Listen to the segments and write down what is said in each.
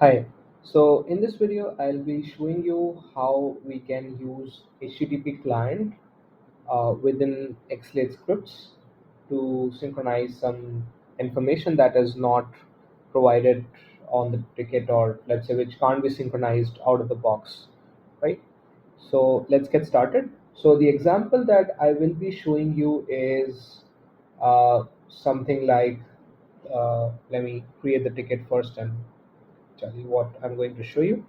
Hi. So in this video, I'll be showing you how we can use HTTP client within Exalate scripts to synchronize some information that is not provided on the ticket, or let's say which can't be synchronized out of the box, right? So let's get started. So the example that I will be showing you is something like, let me create the ticket first and tell you what I'm going to show you.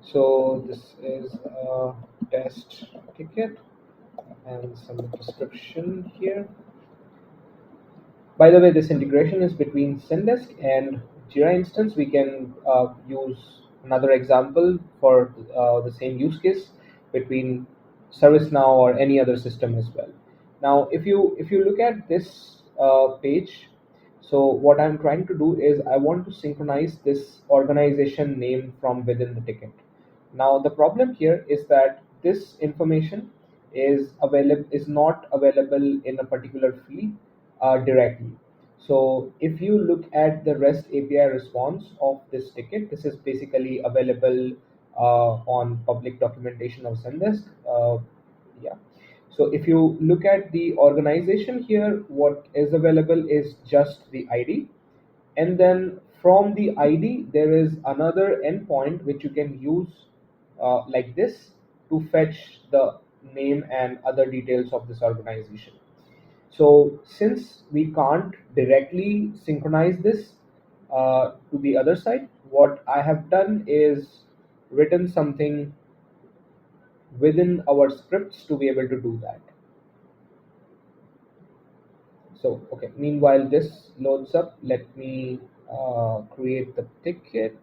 So this is a test ticket and some description here. By the way, this integration is between Zendesk and Jira instance. We can use another example for the same use case between ServiceNow or any other system as well. Now, if you look at this page, so what I'm trying to do is I want to synchronize this organization name from within the ticket. Now, the problem here is that this information is not available in a particular field directly. So if you look at the REST API response of this ticket, this is basically available on public documentation of Zendesk. Yeah. So if you look at the organization here, what is available is just the ID, and then from the ID there is another endpoint which you can use like this to fetch the name and other details of this organization. So since we can't directly synchronize this to the other side, what I have done is written something within our scripts to be able to do that. So okay, meanwhile this loads up, let me create the ticket.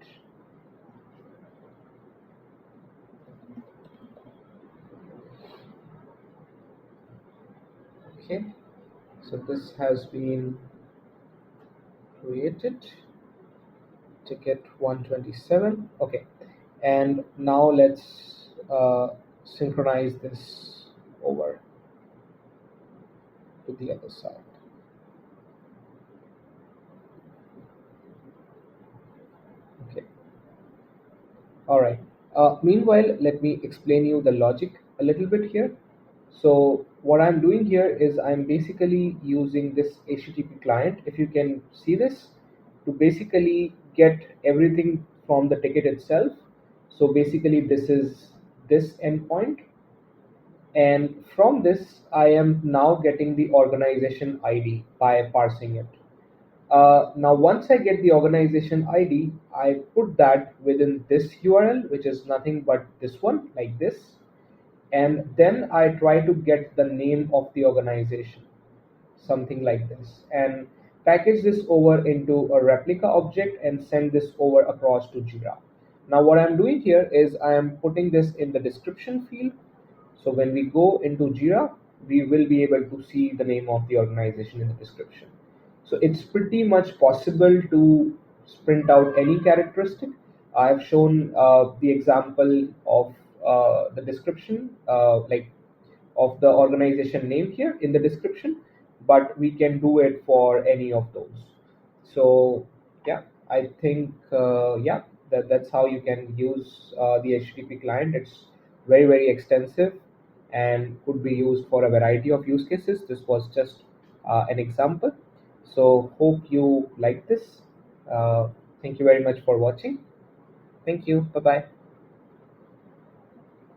Okay, so this has been created, ticket 127. Okay, and now let's synchronize this over to the other side. Okay, all right. Meanwhile, let me explain you the logic a little bit here. So what I'm doing here is I'm basically using this HTTP client, if you can see this, to basically get everything from the ticket itself. So basically this is this endpoint, and from this I am now getting the organization ID by parsing it. Now once I get the organization ID, I put that within this URL, which is nothing but this one, like this, and then I try to get the name of the organization, something like this, and package this over into a replica object and send this over across to Jira. Now what I'm doing here is I am putting this in the description field, so when we go into Jira, we will be able to see the name of the organization in the description. So it's pretty much possible to sprint out any characteristic. I have shown the example of the description, like of the organization name here in the description, but we can do it for any of those. So yeah, I think yeah, that's how you can use the HTTP client. It's very extensive and could be used for a variety of use cases. This was just an example. So hope you like this. uh, Thank you very much for watching. Thank you. Bye bye.